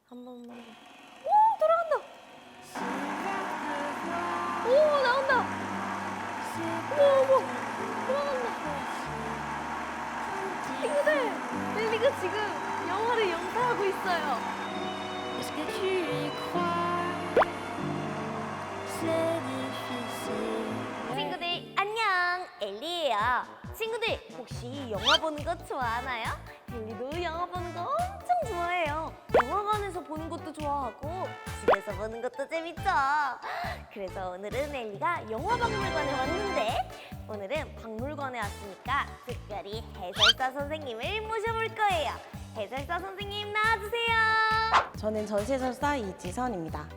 한 번만 더. 오, 돌아간다. 오, 나온다. 어머, 돌아간다. 친구들, 릴리가 지금 영화를 연사하고 있어요. Est-ce que tu y crois? C'est difficile. 친구들 안녕, 엘리예요. 친구들 혹시 영화 보는 거 좋아하나요? 엘리도 영화 보는 거 엄청 좋아해요. 영화관에서 보는 것도 좋아하고 집에서 보는 것도 재밌죠. 그래서 오늘은 엘리가 영화박물관에 왔는데, 오늘은 박물관에 왔으니까 특별히 해설사 선생님을 모셔볼 거예요. 해설사 선생님 나와주세요. 저는 전시해설사 이지선입니다.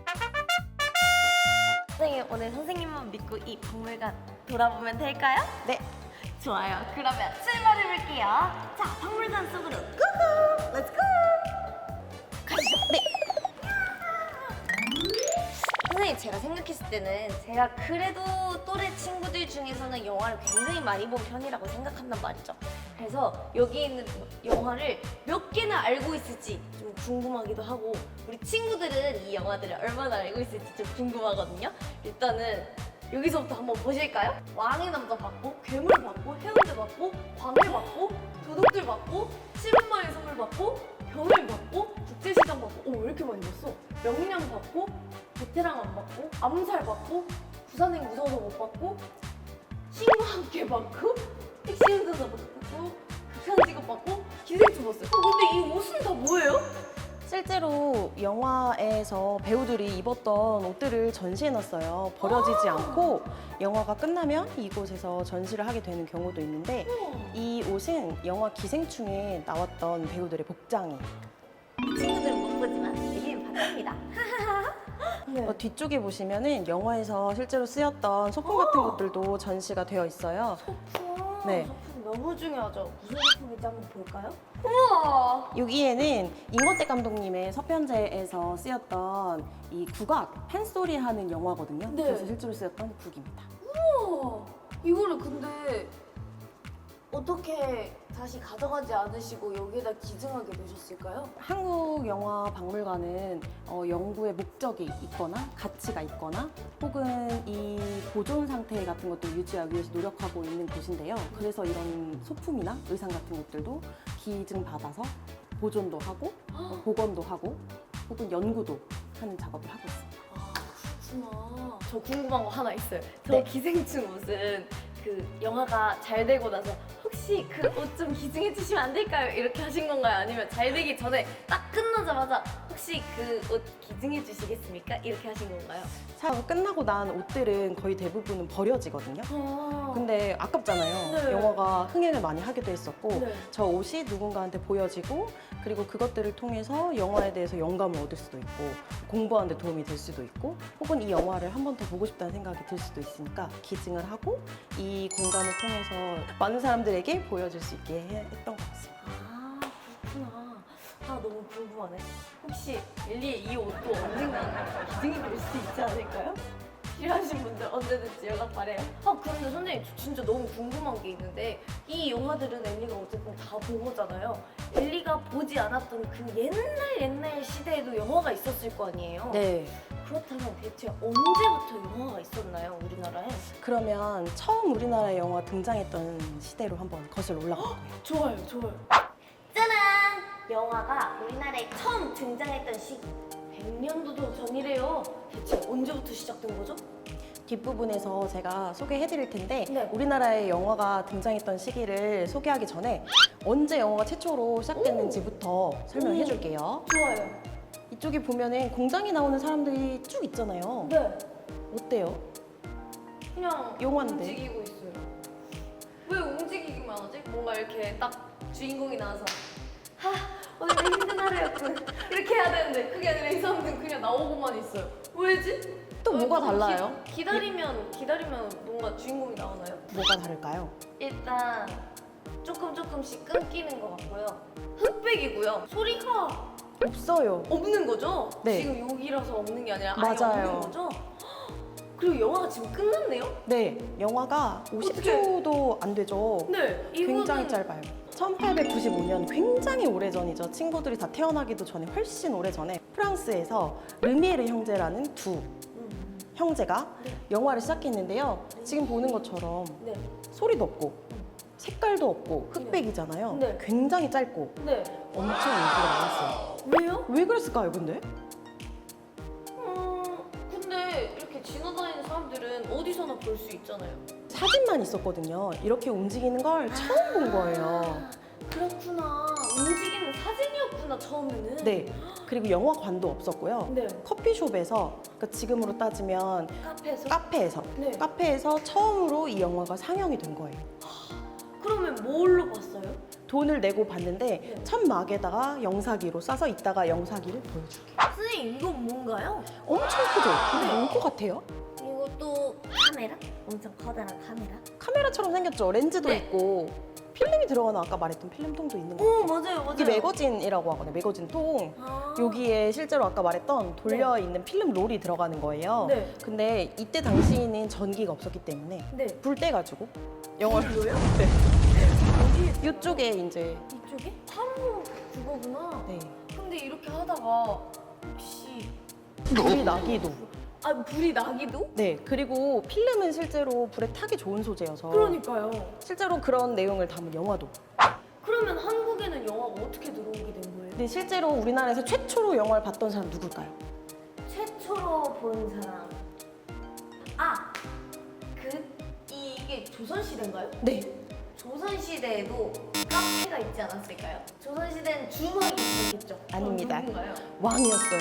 선생님, 오늘 선생님만 믿고 이 박물관 돌아보면 될까요? 네, 좋아요. 그러면 출발해볼게요. 자, 박물관 속으로 고고! 렛츠고! 가시죠. 네. 선생님, 제가 생각했을 때는 제가 그래도 또래 친구들 중에서는 영화를 굉장히 많이 본 편이라고 생각한단 말이죠. 그래서 여기 있는 영화를 몇 개나 알고 있을지 좀 궁금하기도 하고, 우리 친구들은 이 영화들을 얼마나 알고 있을지 좀 궁금하거든요. 일단은 여기서부터 한번 보실까요? 왕의 남자 봤고, 괴물 봤고, 해운대 봤고, 광해 봤고, 도둑들 봤고, 10원만의 선물 봤고, 병을 봤고, 국제시장 봤고, 오, 왜 이렇게 많이 봤어? 명량 봤고, 베테랑 안 봤고, 암살 봤고, 부산행 무서워서 못 봤고, 친구와 함께 봤고, 택시 운전사 봤고, 극한 직업 봤고, 기생충 봤어요. 근데 이 옷은 다 뭐예요? 실제로 영화에서 배우들이 입었던 옷들을 전시해놨어요. 버려지지 않고 영화가 끝나면 이곳에서 전시를 하게 되는 경우도 있는데, 이 옷은 영화 기생충에 나왔던 배우들의 복장이에요. 친구들은 못 보지만 여기는 봤답니다. 네. 뒤쪽에 보시면은 영화에서 실제로 쓰였던 소품 같은 것들도 전시가 되어 있어요. 소품. 네. 소품 너무 중요하죠. 무슨 소품인지 한번 볼까요? 우와. 여기에는 임권택 감독님의 서편제에서 쓰였던 이 국악 판소리 하는 영화거든요. 네. 그래서 실제로 쓰였던 국입니다. 우와. 이거를 근데 어떻게 다시 가져가지 않으시고 여기에다 기증하게 되셨을까요? 한국영화박물관은 연구의 목적이 있거나 가치가 있거나 혹은 이 보존 상태 같은 것도 유지하기 위해서 노력하고 있는 곳인데요. 그래서 이런 소품이나 의상 같은 것들도 기증받아서 보존도 하고 복원도 하고 혹은 연구도 하는 작업을 하고 있습니다. 아, 그렇구나. 저 궁금한 거 하나 있어요. 저 네. 기생충 옷은 그 영화가 잘 되고 나서 혹시 그 옷 좀 기증해 주시면 안 될까요? 이렇게 하신 건가요? 아니면 잘 되기 전에 딱 끝나자마자 혹시 그 옷 기증해 주시겠습니까? 이렇게 하신 건가요? 사업 끝나고 난 옷들은 거의 대부분은 버려지거든요. 근데 아깝잖아요. 네. 영화가 흥행을 많이 하기도 했었고 네. 저 옷이 누군가한테 보여지고 그리고 그것들을 통해서 영화에 대해서 영감을 얻을 수도 있고 공부하는 데 도움이 될 수도 있고 혹은 이 영화를 한 번 더 보고 싶다는 생각이 들 수도 있으니까 기증을 하고 이 공간을 통해서 많은 사람들에게 보여줄 수 있게 했던 것 같습니다. 아, 그렇구나. 아, 너무 궁금하네. 혹시 엘리의 이 옷도 언젠가 기증이 될 수 있지 않을까요? 필요하신 분들 언제든지 연락 바래요. 아, 그런데 선생님, 저 진짜 너무 궁금한 게 있는데, 이 영화들은 엘리가 어쨌든 다 본 거잖아요. 엘리가 보지 않았던 그 옛날 시대에도 영화가 있었을 거 아니에요? 네. 그렇다면 대체 언제부터 영화가 있었나요, 우리나라에? 그러면 처음 우리나라에 영화 등장했던 시대로 한번 거슬러 올라가 볼까요? 좋아요, 좋아요. 짜란! 영화가 우리나라에 처음 등장했던 시기 100년도도 전이래요. 대체 언제부터 시작된 거죠? 뒷부분에서 제가 소개해 드릴 텐데 네. 우리나라에 영화가 등장했던 시기를 소개하기 전에 언제 영화가 최초로 시작됐는지부터 설명해 줄게요. 좋아요. 이쪽에 보면은 공장에 나오는 사람들이 쭉 있잖아요. 네. 어때요? 그냥 영화인데. 움직이고 있어요. 왜 움직이기만 하지? 뭔가 이렇게 딱 주인공이 나와서 하, 오늘 힘든 하루였군. 이렇게 해야 되는데 그게 아니라 이 사람들은 그냥 나오고만 있어요. 왜지? 또 뭐가 달라요? 기다리면 뭔가 주인공이 나오나요? 뭐가 다를까요? 일단 조금씩 끊기는 것 같고요. 흑백이고요. 소리가 없어요. 없는 거죠? 네. 지금 여기라서 없는 게 아니라 아예 맞아요. 없는 거죠? 그리고 영화가 지금 끝났네요? 네, 영화가 50초도 안 되죠. 네. 굉장히 이거는 짧아요. 1895년 굉장히 오래전이죠. 친구들이 다 태어나기도 전에 훨씬 오래전에 프랑스에서 르미에르 형제라는 두 형제가 영화를 시작했는데요. 지금 보는 것처럼 네. 소리도 없고 색깔도 없고 흑백이잖아요. 네. 굉장히 짧고 네. 엄청 인기가 많았어요. 왜요? 왜 그랬을까요, 근데? 근데 이렇게 지나다니는 사람들은 어디서나 볼 수 있잖아요. 사진만 있었거든요. 이렇게 움직이는 걸 처음 본 거예요. 그렇구나. 움직이는 사진이었구나, 처음에는. 네. 그리고 영화관도 없었고요. 네. 커피숍에서, 그러니까 지금으로 따지면 카페에서? 네. 카페에서 처음으로 이 영화가 상영이 된 거예요. 그러면 뭘로 봤어요? 돈을 내고 봤는데 네. 천막에다가 영사기로 싸서 이따가 영사기를 보여줄게요. 선생님, 이건 뭔가요? 엄청 크죠? 근데 뭔것 같아요? 이것도 카메라? 엄청 커다란 카메라? 카메라처럼 생겼죠? 렌즈도 네. 있고 필름이 들어가는 아까 말했던 필름통도 있는 거 오, 같아요. 맞아요. 이게 매거진이라고 하거든요. 매거진 통. 아. 여기에 실제로 아까 말했던 돌려있는 필름 롤이 들어가는 거예요. 네. 근데 이때 당시에는 전기가 없었기 때문에 네. 불 떼가지고 영화를 이거요? 네. 어디에? 이쪽에 이제 이쪽에? 바로 그거구나. 네. 근데 이렇게 하다가 혹시 불이 나기도. 불이 나기도? 네. 그리고 필름은 실제로 불에 타기 좋은 소재여서 그러니까요. 실제로 그런 내용을 담은 영화도. 그러면 한국에는 영화가 어떻게 들어오게 된 거예요? 근데 실제로 우리나라에서 최초로 영화를 봤던 사람 누굴까요? 최초로 본 사람. 이게 조선시대인가요? 네. 조선시대에도 카페가 있지 않았을까요? 조선시대는 주막이 있었겠죠? 아닙니다. 누군가요? 왕이었어요.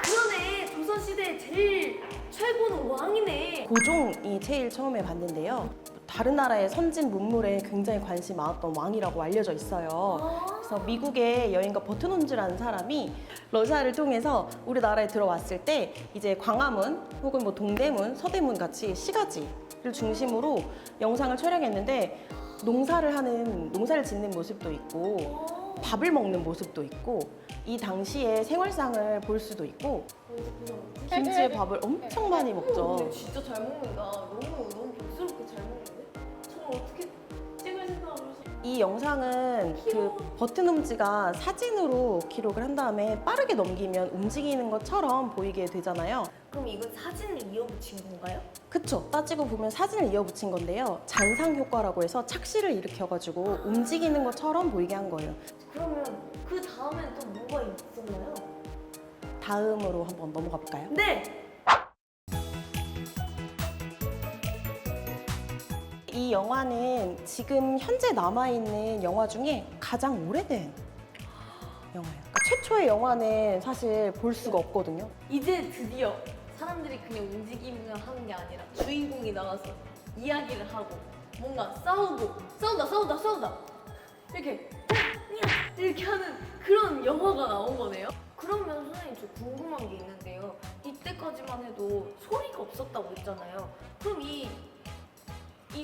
그러네. 조선시대 제일 최고는 왕이네. 고종이 제일 처음에 봤는데요. 다른 나라의 선진 문물에 굉장히 관심이 많았던 왕이라고 알려져 있어요. 그래서 미국의 여인가 버트논즈라는 사람이 러시아를 통해서 우리나라에 들어왔을 때 이제 광화문 혹은 뭐 동대문, 서대문 같이 시가지를 중심으로 영상을 촬영했는데 농사를 짓는 모습도 있고 밥을 먹는 모습도 있고 이 당시의 생활상을 볼 수도 있고 김치에 밥을 엄청 많이 먹죠. 근데 진짜 잘 먹는다. 너무 복스럽게 잘 먹는데? 저걸 어떻게 찍을 생각을 하셨어요? 이 영상은 귀여워. 그 버튼홈즈가 사진으로 기록을 한 다음에 빠르게 넘기면 움직이는 것처럼 보이게 되잖아요. 그럼 이건 사진을 이어붙인 건가요? 그쵸? 따지고 보면 사진을 이어붙인 건데요. 잔상 효과라고 해서 착시를 일으켜가지고 움직이는 것처럼 보이게 한 거예요. 그러면 그 다음엔 또 뭐가 있었나요? 다음으로 한번 넘어가 볼까요? 네! 이 영화는 지금 현재 남아있는 영화 중에 가장 오래된 영화예요. 그러니까 최초의 영화는 사실 볼 수가 없거든요. 이제 드디어 사람들이 그냥 움직이면 하는 게 아니라 주인공이 나와서 이야기를 하고 뭔가 싸우다 이렇게 이렇게 하는 그런 영화가 나온 거네요. 그러면 선생님 저 궁금한 게 있는데요. 이때까지만 해도 소리가 없었다고 했잖아요. 그럼 이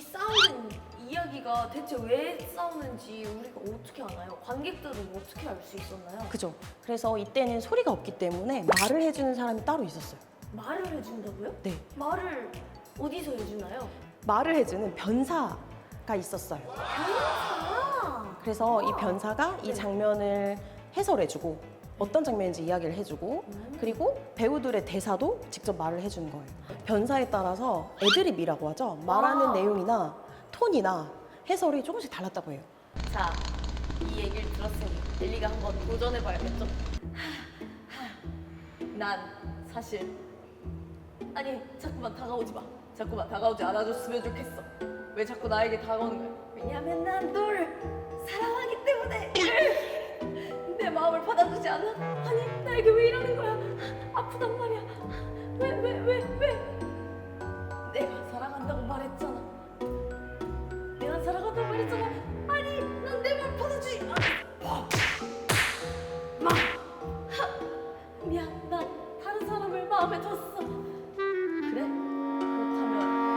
싸우는 이야기가 대체 왜 싸우는지 우리가 어떻게 아나요? 관객들은 어떻게 알 수 있었나요? 그죠? 그래서 이때는 소리가 없기 때문에 말을 해주는 사람이 따로 있었어요. 말을 해준다고요? 네. 말을 어디서 해주나요? 말을 해주는 변사가 있었어요. 변사! 그래서 이 변사가 이 장면을 해설해주고 어떤 장면인지 이야기를 해주고 그리고 배우들의 대사도 직접 말을 해주는 거예요. 변사에 따라서 애드립이라고 하죠. 말하는 내용이나 톤이나 해설이 조금씩 달랐다고 해요. 자, 이 얘기를 들었으니 릴리가 한번 도전해봐야겠죠? 난 사실 자꾸만 다가오지 마. 자꾸만 다가오지 않아줬으면 좋겠어. 왜 자꾸 나에게 다가오는 거야? 왜냐면 난 너를 사랑하기 때문에 내 마음을 받아주지 않아? 아니 나에게 왜 이러는 거야? 아프단 말이야. 왜? 내가 사랑한다고 말했잖아. 내가 사랑한다고 말했잖아. 아니 난 내 말 받아주지 않아. 미안, 난 다른 사람을 마음에 뒀어. 그래?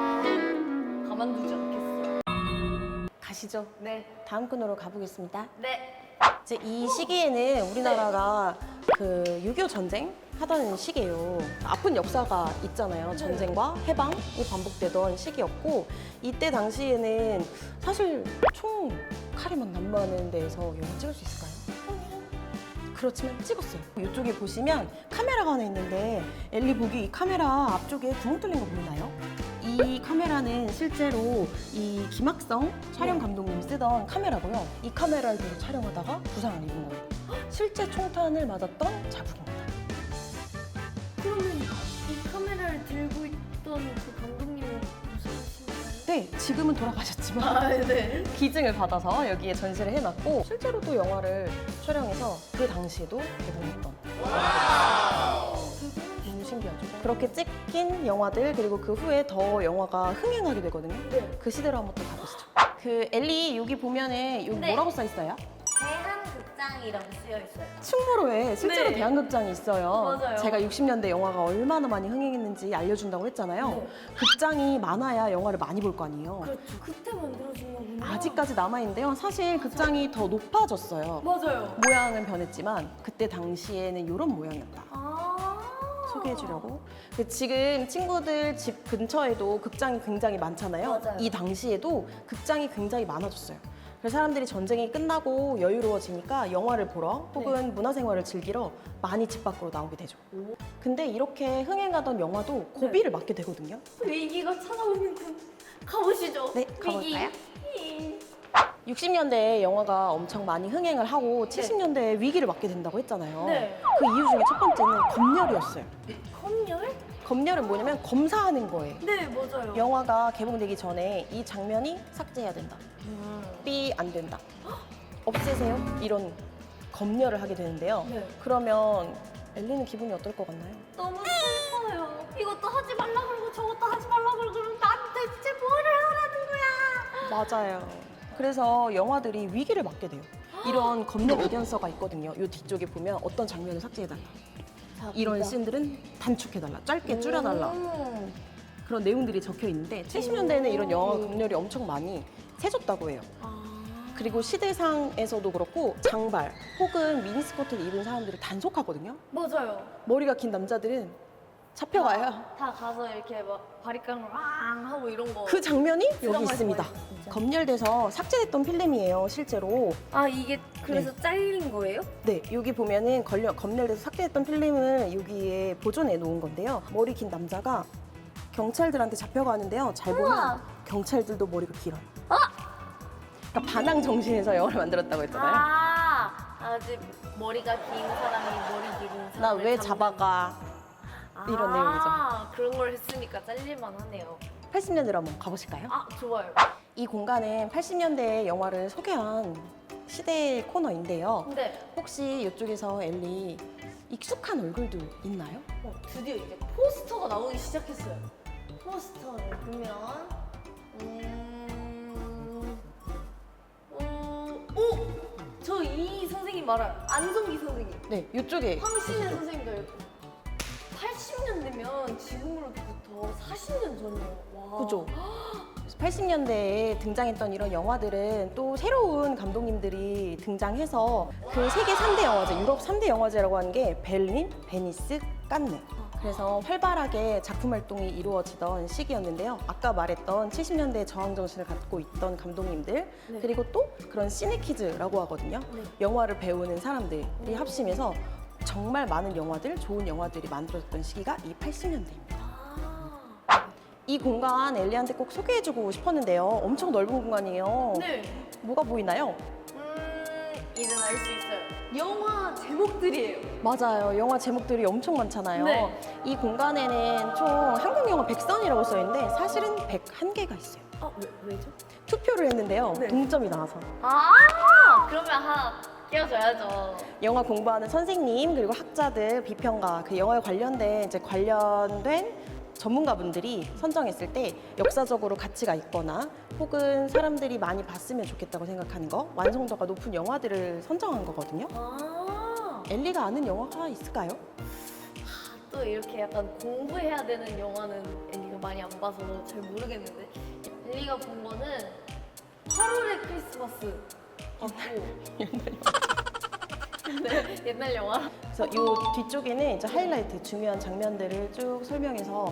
그렇다면 가만두지 않겠어. 가시죠. 네. 다음 끈으로 가보겠습니다. 네. 이제 이 시기에는 우리나라가 그 6.25 전쟁 하던 시기예요. 아픈 역사가 있잖아요. 전쟁과 해방이 반복되던 시기였고 이때 당시에는 사실 총 칼이만 난무하는 데에서 영화 찍을 수 있을까요? 그렇지만 찍었어요. 이쪽에 보시면 카메라가 하나 있는데 엘리 보기 이 카메라 앞쪽에 구멍 뚫린 거 보이나요? 이 카메라는 실제로 이 김학성 촬영 감독님이 쓰던 카메라고요. 이 카메라를 들고 촬영하다가 부상을 입은 거예요. 실제 총탄을 맞았던 자국입니다. 그러면 이 카메라를 들고 있던 그 감독님은 무슨 네, 지금은 돌아가셨지만 네. 기증을 받아서 여기에 전시를 해놨고 실제로 또 영화를 촬영해서 그 당시에도 개봉했던 너무 신기하죠? 그렇게 찍힌 영화들 그리고 그 후에 더 영화가 흥행하게 되거든요. 네. 그 시대로 한번 또 가보시죠. 그 엘리 여기 보면은 여기 네. 뭐라고 써 있어요? 대한극장이라고 쓰여 있어요. 충무로에 실제로 네. 대한극장이 있어요. 맞아요. 제가 60년대 영화가 얼마나 많이 흥행했는지 알려준다고 했잖아요. 네. 극장이 많아야 영화를 많이 볼 거 아니에요. 그렇죠. 그때 만들어진 거구나. 아직까지 남아있는데요. 사실 극장이 더 높아졌어요. 맞아요. 모양은 변했지만 그때 당시에는 이런 모양이었다. 소개해주려고. 지금 친구들 집 근처에도 극장이 굉장히 많잖아요. 맞아요. 이 당시에도 극장이 굉장히 많아졌어요. 그래서 사람들이 전쟁이 끝나고 여유로워지니까 영화를 보러 혹은 문화생활을 즐기러 많이 집 밖으로 나오게 되죠. 근데 이렇게 흥행하던 영화도 고비를 맞게 되거든요. 위기가 찾아오는군. 가보시죠. 네, 가볼까요? 60년대에 영화가 엄청 많이 흥행을 하고 70년대에 위기를 맞게 된다고 했잖아요. 네. 그 이유 중에 첫 번째는 검열이었어요. 검열? 검열은 뭐냐면 검사하는 거예요. 네, 맞아요. 영화가 개봉되기 전에 이 장면이 삭제해야 된다. 삐 안 된다. 없애세요. 이런 검열을 하게 되는데요. 네. 그러면 엘리는 기분이 어떨 것 같나요? 너무 슬퍼요. 이것도 하지 말라 그러고 저것도 하지 말라 그러고 난 대체 뭐를 하라는 거야? 맞아요. 그래서 영화들이 위기를 맞게 돼요. 이런 검열 의견서가 있거든요. 이 뒤쪽에 보면 어떤 장면을 삭제해달라. 이런 씬들은 단축해달라. 짧게 줄여달라. 그런 내용들이 적혀 있는데 70년대에는 이런 영화 검열이 엄청 많이 세졌다고 해요. 그리고 시대상에서도 그렇고 장발 혹은 미니스커트를 입은 사람들이 단속하거든요. 맞아요. 머리가 긴 남자들은 잡혀가요. 다 가서 이렇게 막 바리깡을 왕 하고 이런 거. 그 장면이 여기 드라마에서 있습니다. 많이 봤어요, 진짜. 검열돼서 삭제됐던 필름이에요, 실제로. 아, 이게 그래서 잘린 거예요? 네, 여기 보면은 검열돼서 삭제됐던 필름을 여기에 보존해 놓은 건데요. 머리 긴 남자가 경찰들한테 잡혀가는데요. 잘 보면 우와. 경찰들도 머리가 길어요. 그러니까 반항 정신에서 영화를 만들었다고 했잖아요. 아직 머리가 긴 사람이 머리 긴 사람. 나 왜 잡아가? 이런 내용이죠. 그런 걸 했으니까 잘릴만 하네요. 80년대로 한번 가보실까요? 좋아요. 이 공간은 80년대 영화를 소개한 시대 코너인데요. 근데 혹시 이쪽에서 엘리 익숙한 얼굴도 있나요? 드디어 이제 포스터가 나오기 시작했어요. 포스터를 보면 저 이 선생님 알아요. 안성기 선생님. 네, 이쪽에 황신혜 선생님도 알고. 80년대면 지금으로부터 40년 전이에요. 와. 그죠? 80년대에 등장했던 이런 영화들은 또 새로운 감독님들이 등장해서 그 세계 3대 영화제, 유럽 3대 영화제라고 하는 게 베를린, 베니스, 칸네. 그래서 활발하게 작품 활동이 이루어지던 시기였는데요. 아까 말했던 70년대 저항 정신을 갖고 있던 감독님들, 네. 그리고 또 그런 시네키즈라고 하거든요. 네. 영화를 배우는 사람들이 합심해서 정말 많은 영화들, 좋은 영화들이 만들어졌던 시기가 이 80년대입니다. 이 공간 엘리한테 꼭 소개해주고 싶었는데요. 엄청 넓은 공간이에요. 네. 뭐가 보이나요? 이는 알 수 있어요. 영화 제목들이에요. 맞아요. 영화 제목들이 엄청 많잖아요. 네. 이 공간에는 총 한국 영화 100선이라고 써있는데 사실은 101개가 있어요. 왜죠? 투표를 했는데요. 네. 동점이 나와서. 그러면 하나 끼워줘야죠. 영화 공부하는 선생님 그리고 학자들, 비평가, 그 영화에 관련된 전문가분들이 선정했을 때 역사적으로 가치가 있거나 혹은 사람들이 많이 봤으면 좋겠다고 생각하는 거, 완성도가 높은 영화들을 선정한 거거든요. 엘리가 아는 영화가 있을까요? 또 이렇게 약간 공부해야 되는 영화는 엘리가 많이 안 봐서 잘 모르겠는데 엘리가 본 거는 8월의 크리스마스 봤고 네, 옛날 영화. 그래서 이 뒤쪽에는 이제 하이라이트 중요한 장면들을 쭉 설명해서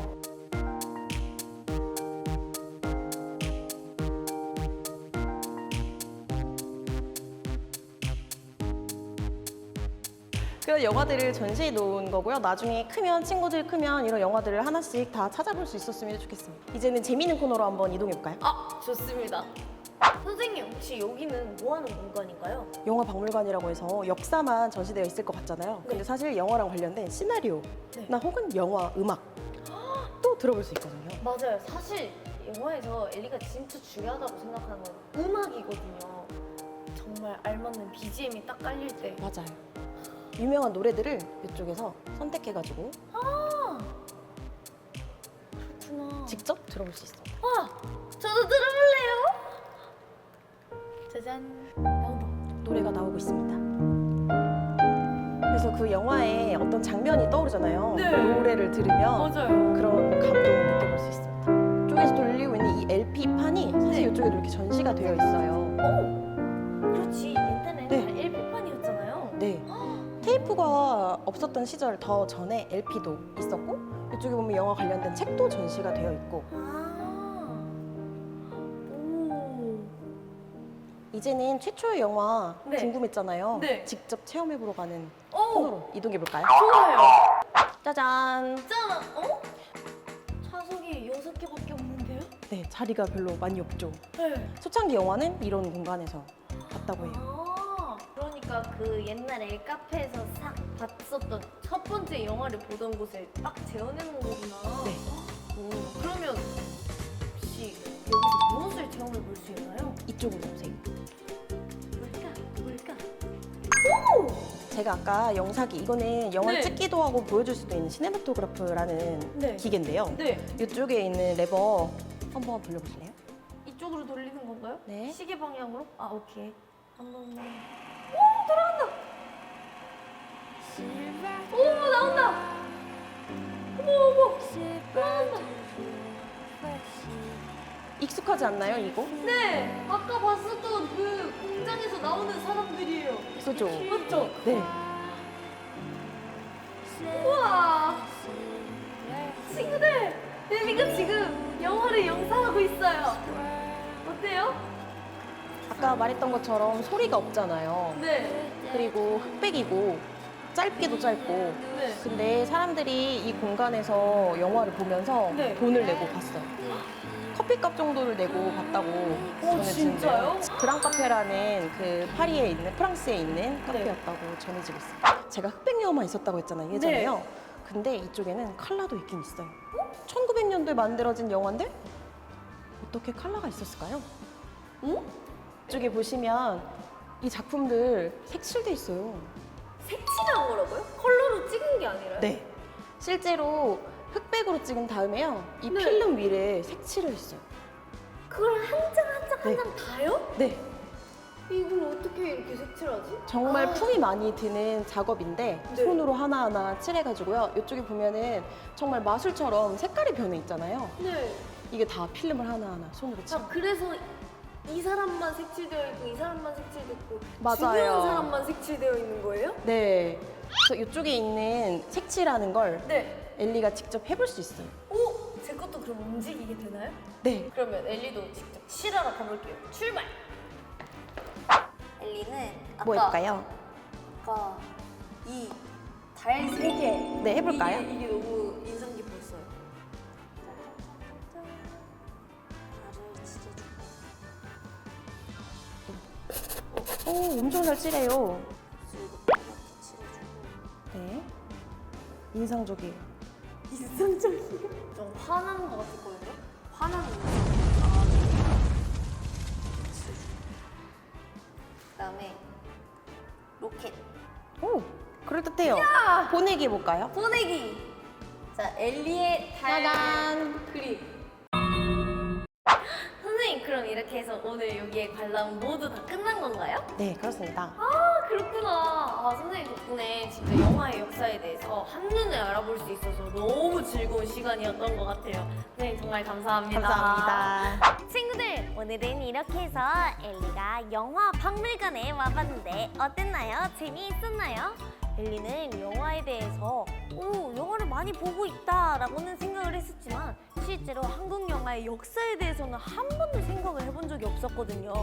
그런 영화들을 전시해 놓은 거고요. 나중에 크면 친구들 크면 이런 영화들을 하나씩 다 찾아볼 수 있었으면 좋겠습니다. 이제는 재미있는 코너로 한번 이동해 볼까요? 아, 좋습니다. 선생님, 혹시 여기는 뭐 하는 공간인가요? 영화 박물관이라고 해서 역사만 전시되어 있을 것 같잖아요. 근데 사실 영화랑 관련된 시나리오나 혹은 영화 음악 또 들어볼 수 있거든요. 맞아요. 사실 영화에서 엘리가 진짜 중요하다고 생각하는 건 음악이거든요. 정말 알맞는 BGM이 딱 깔릴 때. 맞아요. 유명한 노래들을 이쪽에서 선택해가지고 그렇구나. 직접 들어볼 수 있어요. 와, 저도 들어볼래요. 짜잔. 나온다. 노래가 나오고 있습니다. 그래서 그 영화에 어떤 장면이 떠오르잖아요. 네. 그 노래를 들으면 맞아요. 그런 감동을 느껴볼 수 있습니다. 이쪽에서 돌리고 있는 이 LP판이 사실 네. 이쪽에도 이렇게 전시가 되어 있어요. 그렇지. 옛날에 네. 다 LP판이었잖아요. 네. 테이프가 없었던 시절 더 전에 LP도 있었고 이쪽에 보면 영화 관련된 책도 전시가 되어 있고 오. 이제는 최초의 영화 네. 궁금했잖아요. 네. 직접 체험해보러 가는 오. 코너로 이동해볼까요? 좋아요. 짜잔! 짠. 어? 좌석이 6개밖에 없는데요? 네, 자리가 별로 많이 없죠. 네. 초창기 영화는 이런 공간에서 봤다고 해요. 그러니까 그 옛날 엘카페에서 싹 봤었던 첫 번째 영화를 보던 곳을 딱 재현해놓은 거구나. 네. 오, 그러면 혹시 여기서 무엇을 체험해 볼 수 있나요? 이쪽으로 오세요. 뭘까? 제가 아까 영상기 이거는 영화를 네. 찍기도 하고 보여줄 수도 있는 시네마토그래프라는 네. 기계인데요. 네. 이쪽에 있는 레버 한번 돌려보실래요? 이쪽으로 돌리는 건가요? 네. 시계 방향으로? 아, 오케이. 한 번만. s'il va 오, 나온다. 어머. c'est pas toujours facile. 익숙하지 않나요, 이거? 네. 아까 봤었던 그 공장에서 나오는 사람들이에요. 그죠? 맞죠? 네. 우와. 친구들, 엘리가 지금 영화를 영상하고 있어요. 어때요? 아까 말했던 것처럼 소리가 없잖아요. 네. 그리고 흑백이고 짧게도 짧고. 네. 근데 사람들이 이 공간에서 영화를 보면서 네. 돈을 내고 봤어요. 커피값 정도를 내고 봤다고 전해지는데요. 진짜요? 그랑 카페라는 그 파리에 있는 프랑스에 있는 카페였다고 전해지고 있어요. 제가 흑백 영화만 있었다고 했잖아요, 예전에요. 네. 근데 이쪽에는 컬러도 있긴 있어요. 1900년도에 만들어진 영화인데 어떻게 컬러가 있었을까요? 이쪽에 보시면 이 작품들 색칠돼 있어요. 색칠한 거라고요? 컬러로 찍은 게 아니라요? 네. 실제로 흑백으로 찍은 다음에요. 이 네. 필름 위를 색칠을 했어요. 그걸 한 장 한 장 한 네. 장 다요? 네. 이걸 어떻게 이렇게 색칠하지? 정말 품이 많이 드는 작업인데 네. 손으로 하나하나 칠해가지고요. 이쪽에 보면은 정말 마술처럼 색깔이 변해 있잖아요. 네. 이게 다 필름을 하나하나 손으로 칠. 아, 그래서 이 사람만 색칠되어 있고 이 사람만 색칠되어 있고 맞아요. 중요한 사람만 색칠되어 있는 거예요? 네. 그래서 이쪽에 있는 색칠하는 걸 네. 엘리가 직접 해볼 수 있어요. 오! 제 것도 그럼 움직이게 되나요? 네. 그러면 엘리도 직접 칠하러 가볼게요. 출발! 엘리는 뭐 해볼까요? 아까 이 달 3개 네, 해볼까요? 이게 너무 인상 깊었어요. 달을 칠해주고 오, 엄청 잘 칠해요. 그리고 이렇게 칠해주고 네. 인상적이에요. 인상적이에요? 좀 화나는 것 같았거든요? 화나는 거. 그다음에 로켓 오, 그럴듯해요. 보내기 해볼까요? 보내기. 자, 엘리의 달 짜잔. 그림. 선생님, 그럼 이렇게 해서 오늘 여기에 관람 모두 다 끝난 건가요? 네, 그렇습니다. 아, 그렇구나. 아, 선생님 덕분에 진짜 영화의 역사에 대해서 한눈에 알아볼 수 있어서 너무 즐거운 시간이었던 것 같아요. 선생님 정말 감사합니다. 감사합니다. 친구들, 오늘은 이렇게 해서 엘리가 영화 박물관에 와봤는데 어땠나요? 재미있었나요? 엘리는 영화에 대해서 영화를 많이 보고 있다라고는 생각을 했었지만 실제로 한국 영화의 역사에 대해서는 한 번도 생각을 해본 적이 없었거든요.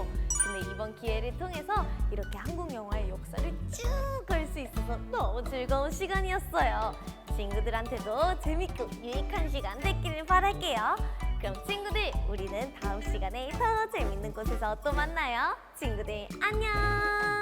근데 이번 기회를 통해서 이렇게 한국 영화의 역사를 쭉 갈 수 있어서 너무 즐거운 시간이었어요. 친구들한테도 재밌고 유익한 시간 됐기를 바랄게요. 그럼 친구들, 우리는 다음 시간에 더 재밌는 곳에서 또 만나요. 친구들, 안녕!